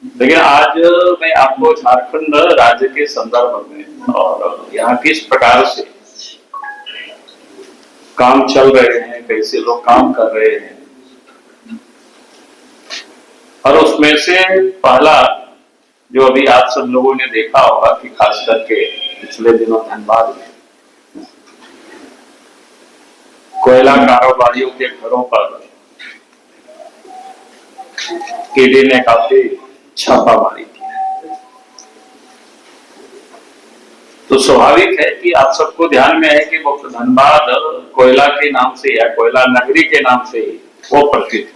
लेकिन आज मैं आपको झारखंड राज्य के संदर्भ में और यहाँ किस प्रकार से काम चल रहे हैं, कैसे लोग काम कर रहे हैं, और उसमें से पहला जो अभी आप सब लोगों ने देखा होगा कि खास करके पिछले दिनों धनबाद में कोयला कारोबारियों के घरों पर ईडी ने काफी छापामारी की। तो स्वाभाविक है कि आप सबको ध्यान में है कि वो धनबाद कोयला के नाम से या कोयला नगरी के नाम से ही वो प्रसिद्ध है।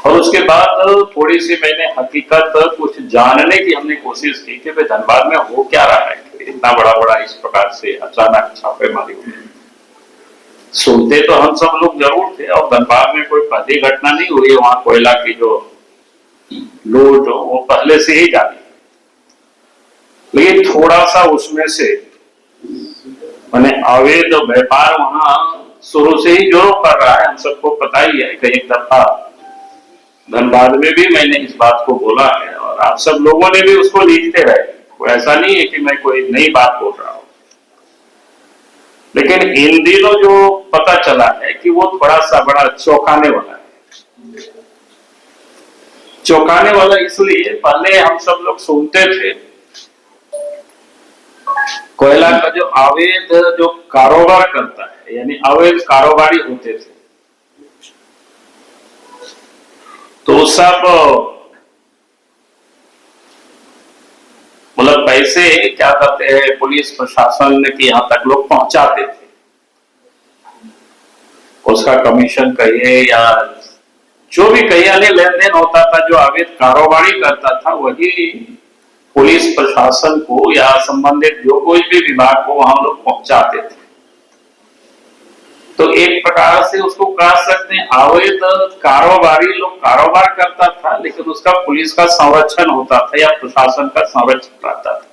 और उसके बाद थोड़ी सी मैंने हकीकत कुछ जानने की हमने कोशिश की कि भाई धनबाद में हो क्या रहा है, इतना बड़ा बड़ा इस प्रकार से अचानक छापेमारी हुई। सुनते तो हम सब लोग जरूर थे और धनबाद में कोई पहली घटना नहीं हुई है, वहां कोयला की जो लूट वो पहले से ही जारी, लेकिन थोड़ा सा उसमें से माने अवैध व्यापार वहां शुरू से ही जोरों कर रहा है। हम सबको पता ही है कि एक दफा धनबाद में भी मैंने इस बात को बोला है और आप सब लोगों ने भी उसको लिखते रहे। कोई ऐसा नहीं है कि मैं कोई नई बात बोल रहा हूं, लेकिन इन दिनों जो पता चला है कि वो थोड़ा सा बड़ा चौंकाने वाला है। चौंकाने वाला इसलिए, पहले हम सब लोग सुनते थे कोयला का जो अवैध जो कारोबार करता है, यानी अवैध कारोबारी होते थे, तो सब मतलब पैसे क्या करते हैं, पुलिस प्रशासन के यहां तक लोग पहुंचाते थे। उसका कमीशन कहिए या जो भी कहिए लेन देन होता था, जो अवैध कारोबारी करता था वही पुलिस प्रशासन को या संबंधित जो कोई भी विभाग को हम लोग पहुंचाते थे। तो एक प्रकार से उसको कह सकते हैं अवैध कारोबारी लोग कारोबार करता था, लेकिन उसका पुलिस का संरक्षण होता था या प्रशासन का संरक्षण रहता था।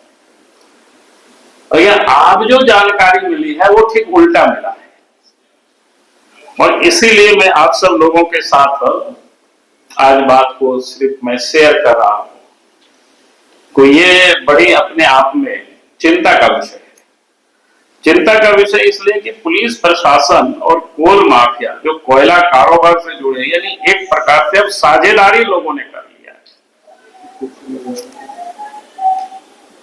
और आज जो जानकारी मिली है वो ठीक उल्टा मिला है, और इसीलिए मैं आप सब लोगों के साथ आज बात को सिर्फ मैं शेयर कर रहा हूं। को ये बड़ी अपने आप में चिंता का विषय है। चिंता का विषय इसलिए कि पुलिस प्रशासन और कोल माफिया जो कोयला कारोबार से जुड़े, यानी एक प्रकार से अब साझेदारी लोगों ने कर लिया है।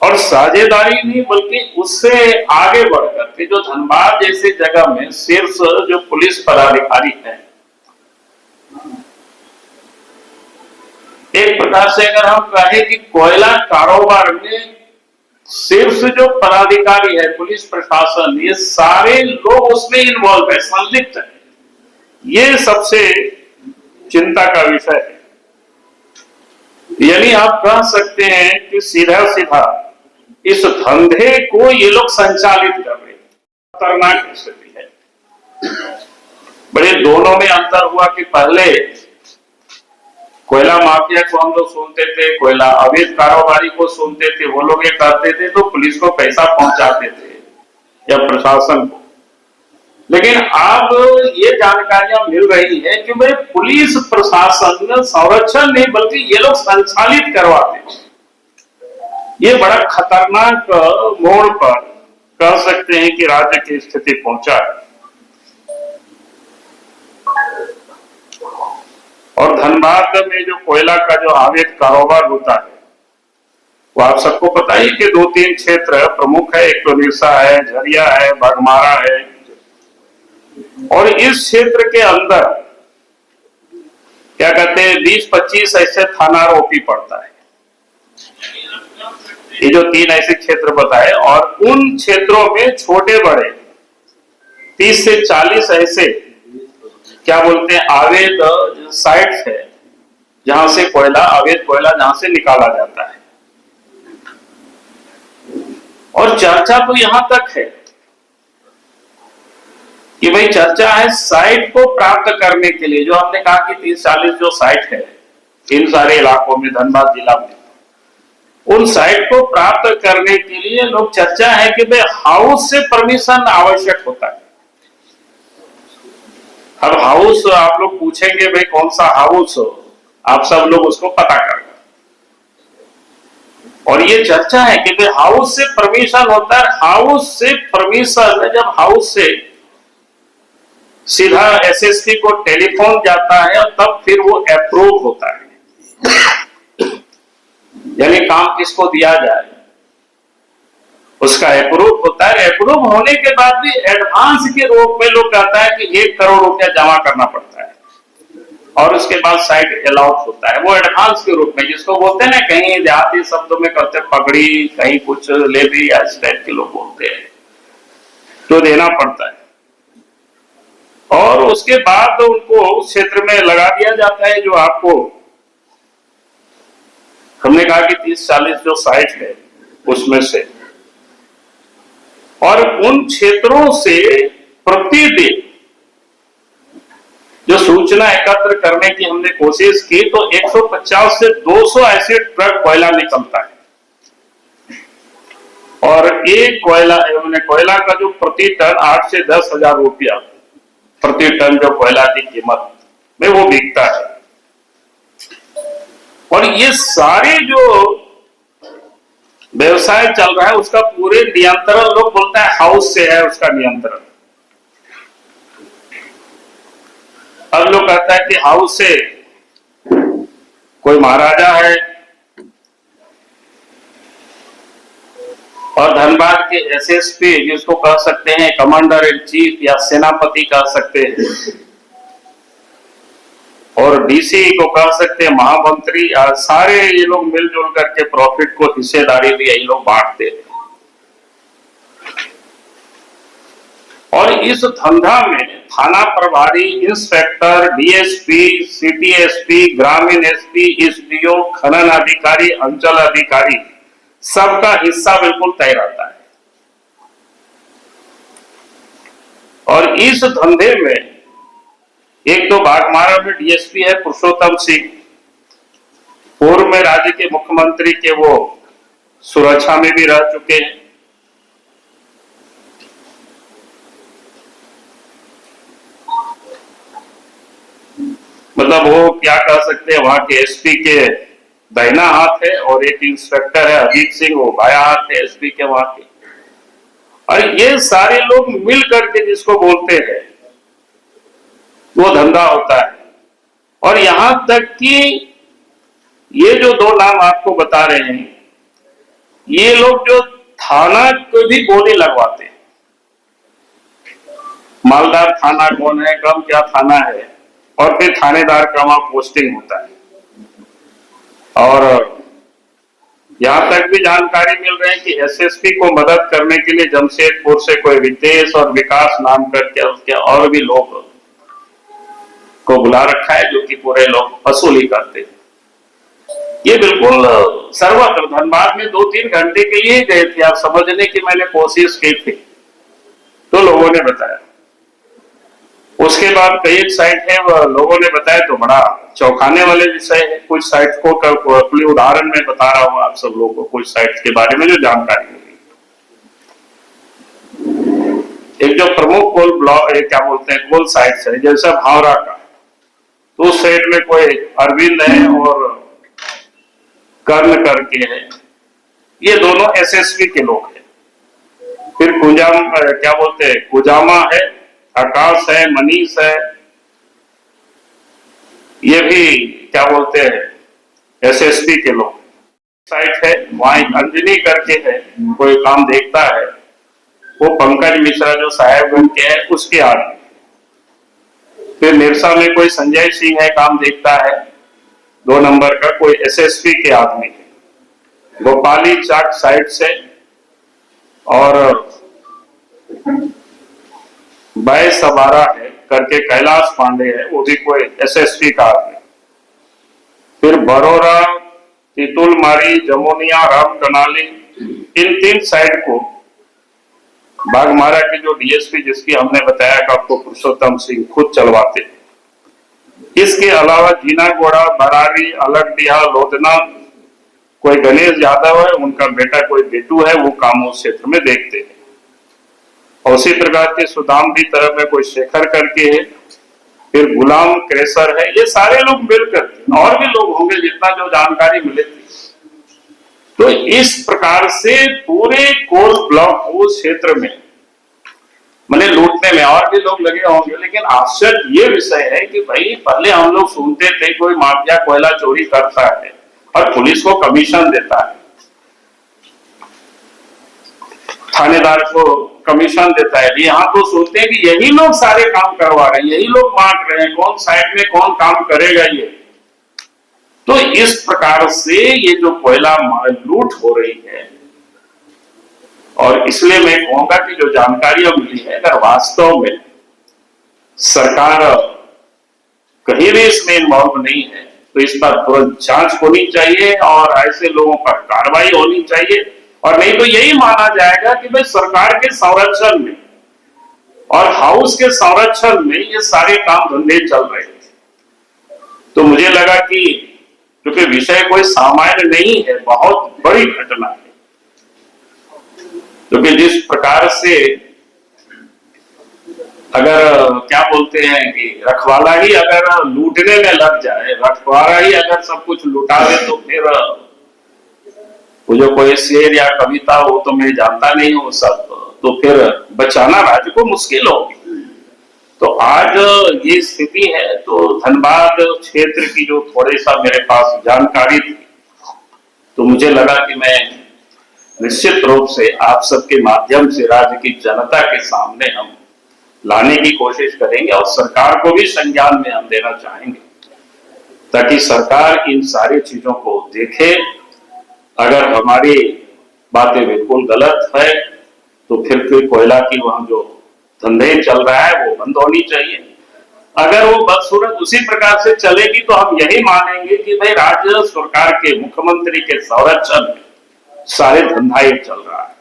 और साझेदारी नहीं बल्कि उससे आगे बढ़कर के जो धनबाद जैसी जगह में शीर्ष जो पुलिस पदाधिकारी है, एक प्रकार से अगर हम कहें कि कोयला कारोबार में शीर्ष जो पदाधिकारी है, पुलिस प्रशासन, ये सारे लोग उसमें इन्वॉल्व है, संलिप्त है। ये सबसे चिंता का विषय है। यानी आप कह सकते हैं कि सीधा सीधा इस धंधे को ये लोग संचालित कर रहे हैं। खतरनाक स्थिति है। बड़े दोनों में अंतर हुआ कि पहले कोयला माफिया को हम लोग सुनते थे, कोयला अवैध कारोबारी को सुनते थे, वो लोग ये करते थे तो पुलिस को पैसा पहुंचाते थे या प्रशासन को। लेकिन अब ये जानकारियां मिल रही है कि भाई पुलिस प्रशासन संरक्षण नहीं बल्कि ये लोग संचालित करवाते हैं। ये बड़ा खतरनाक मोड़ पर कह सकते हैं कि राज्य की स्थिति पहुंचा है। और धनबाद में जो कोयला का जो अवैध कारोबार होता है वो आप सबको पता है कि 2-3 क्षेत्र प्रमुख है। एक तो निरसा है, झरिया है, बाघमारा है, और इस क्षेत्र के अंदर क्या कहते हैं 20-25 ऐसे थाना ओपी पड़ता है। ये जो 3 ऐसे क्षेत्र बताए, और उन क्षेत्रों में छोटे बड़े 30 से 40 ऐसे क्या बोलते हैं अवैध साइट्स है जहां से कोयला, अवैध कोयला जहां से निकाला जाता है। और चर्चा तो यहां तक है कि भाई चर्चा है साइट को प्राप्त करने के लिए, जो हमने कहा कि 30-40 जो साइट है इन सारे इलाकों में धनबाद जिला में, उन साइट को प्राप्त करने के लिए लोग चर्चा है कि भाई हाउस से परमिशन आवश्यक होता है। अब हाउस आप लोग पूछेंगे भाई कौन सा हाउस, आप सब लोग उसको पता करना। और ये चर्चा है कि भाई हाउस से परमिशन होता है, हाउस से परमिशन, जब हाउस से सीधा एसएसपी को टेलीफोन जाता है और तब फिर वो अप्रूव होता है। यानी काम किसको दिया जाए उसका अप्रूव होता है। अप्रूव होने के बाद भी एडवांस के रूप में लोग कहता है कि 1 करोड़ रुपया जमा करना पड़ता है और उसके बाद साइट अलाउट होता है। वो एडवांस के रूप में, जिसको बोलते हैं ना, कहीं देहाती शब्दों में कहते हैं पगड़ी, कहीं कुछ ले ली, इस टाइप के लोग बोलते हैं, तो देना पड़ता है। और उसके बाद उनको उस क्षेत्र में लगा दिया जाता है जो आपको हमने कहा कि 30-40 जो साइट है उसमें से। और उन क्षेत्रों से प्रतिदिन जो सूचना एकत्र करने की हमने कोशिश की तो 150 से 200 ऐसे ट्रक कोयला निकलता है। और एक कोयला का जो प्रति टन 8 से 10 हजार रुपया प्रति टन जो कोयला की कीमत में वो बिकता है। और ये सारे जो व्यवसाय चल रहा है उसका पूरे नियंत्रण, लोग बोलता है हाउस से है उसका नियंत्रण। अब लोग कहता है कि हाउस से कोई महाराजा है और धनबाद के एसएसपी, जिसको कह सकते हैं कमांडर इन चीफ या सेनापति कह सकते हैं, और डीसी को कह सकते हैं महामंत्री, सारे ये लोग मिलजुल करके प्रॉफिट को हिस्सेदारी भी यही लोग बांटते हैं। और इस धंधा में थाना प्रभारी, इंस्पेक्टर, डीएसपी, सिटी एसपी, ग्रामीण एसपी, एसडीओ, खनन अधिकारी, अंचल अधिकारी, सबका हिस्सा बिल्कुल तय रहता है। और इस धंधे में एक तो बाघमारा में डीएसपी है पुरुषोत्तम सिंह, पूर्व में राज्य के मुख्यमंत्री के वो सुरक्षा में भी रह चुके हैं। मतलब वो क्या कह सकते हैं, वहां के एसपी के दाहिना हाथ है और एक इंस्पेक्टर है अजीत सिंह, वो बाया हाथ है एसपी के वहां के। और ये सारे लोग मिल करके जिसको बोलते हैं वो धंधा होता है। और यहां तक कि ये जो 2 नाम आपको बता रहे हैं, ये लोग जो थाना को भी बोली लगवाते हैं, मालदार थाना कौन है, कम क्या थाना है, और फिर थानेदार का वहां पोस्टिंग होता है। और यहां तक भी जानकारी मिल रही है कि एसएसपी को मदद करने के लिए जमशेदपुर से कोई रितेश और विकास नाम करके उसके और भी लोग को बुला रखा है, जो कि पूरे लोग वसूली करते हैं। ये बिल्कुल सर्वत्र, धनबाद में 2-3 घंटे के लिए गए थे, आप समझने की मैंने कोशिश की थी तो लोगों ने बताया। उसके बाद कई एक साइट है वह लोगों ने बताया तो बड़ा चौंकाने वाले विषय है। कुछ साइट को अपने उदाहरण में बता रहा हूं आप सब लोगों को, कुछ साइट के बारे में जो जानकारी मिली। एक जो प्रमुख कोल ब्लॉक क्या बोलते हैं कोल साइट्स है, जैसा भावरा का, तो उस साइड में कोई अरविंद है और कर्ण करके है, ये दोनों एसएसपी के लोग हैं। फिर क्या बोलते हैं कुजामा है, आकाश है, मनीष है, ये भी क्या बोलते हैं एसएसपी के लोग। साइट है वहां एक अंजनी करके है, कोई काम देखता है, वो पंकज मिश्रा जो साहेबगंज के है उसके आदमी। फिर निरसा में कोई संजय सिंह है, काम देखता है 2 नंबर का, कोई एसएसपी के आदमी है। गोपाली चाक साइड से और बाय सबारा है करके कैलाश पांडे है, वो भी कोई एसएसपी का आदमी। फिर बरोरा, तितुलमारी, जमोनिया, राम कनाली, इन 3 साइड को बाघमारा के जो डीएसपी जिसकी हमने बताया कि आपको पुरुषोत्तम सिंह खुद चलवाते। इसके अलावा जीनागोड़ा, बरारी, अलगडीहा, लोधना, कोई गणेश यादव है, उनका बेटा कोई बेटू है, वो काम उस क्षेत्र में देखते हैं। और उसी प्रकार के सुदामडी तरफ में कोई शेखर करके है, फिर गुलाम क्रेसर है, ये सारे लोग मिलकर, और भी लोग होंगे जितना जो जानकारी मिले थी। तो इस प्रकार से पूरे कोल ब्लॉक को क्षेत्र में मैंने लूटने में और भी लोग लगे होंगे। लेकिन आश्चर्य ये विषय है कि भाई पहले हम लोग सुनते थे कोई माफिया कोयला चोरी करता है और पुलिस को कमीशन देता है, थानेदार को कमीशन देता है। यहाँ तो सुनते हैं कि यही लोग सारे काम करवा रहे हैं, यही लोग बांट रहे हैं, कौन साइड में कौन काम करेगा ये। तो इस प्रकार से ये जो कोयला लूट हो रही है, और इसलिए मैं कहूंगा कि जो जानकारियां मिली है, अगर वास्तव में सरकार कहीं भी इसमें इन्वॉल्व नहीं है तो इस पर तुरंत जांच होनी चाहिए और ऐसे लोगों पर कार्रवाई होनी चाहिए। और नहीं तो यही माना जाएगा कि भाई सरकार के संरक्षण में और हाउस के संरक्षण में ये सारे काम धंधे चल रहे थे। तो मुझे लगा कि क्योंकि विषय कोई सामान्य नहीं है, बहुत बड़ी घटना है, क्योंकि जिस प्रकार से अगर क्या बोलते हैं कि रखवाला ही अगर लूटने में लग जाए, रखवाला ही अगर सब कुछ लुटा दे, तो फिर वो जो कोई शेर या कविता हो तो मैं जानता नहीं हूँ सब, तो फिर बचाना राज्य को मुश्किल होगी। तो आज ये स्थिति है। तो धनबाद क्षेत्र की जो थोड़े सा मेरे पास जानकारी थी, तो मुझे लगा कि मैं निश्चित रूप से आप सबके माध्यम से राज्य की जनता के सामने हम लाने की कोशिश करेंगे और सरकार को भी संज्ञान में हम देना चाहेंगे, ताकि सरकार इन सारी चीजों को देखे। अगर हमारी बातें बिल्कुल गलत है तो फिर कोई कोयला की वहां जो धंधे चल रहा है वो बंद होनी चाहिए। अगर वो बदसूरत उसी प्रकार से चलेगी तो हम यही मानेंगे कि भाई राज्य सरकार के मुख्यमंत्री के संरक्षण में सारे धंधा ये चल रहा है।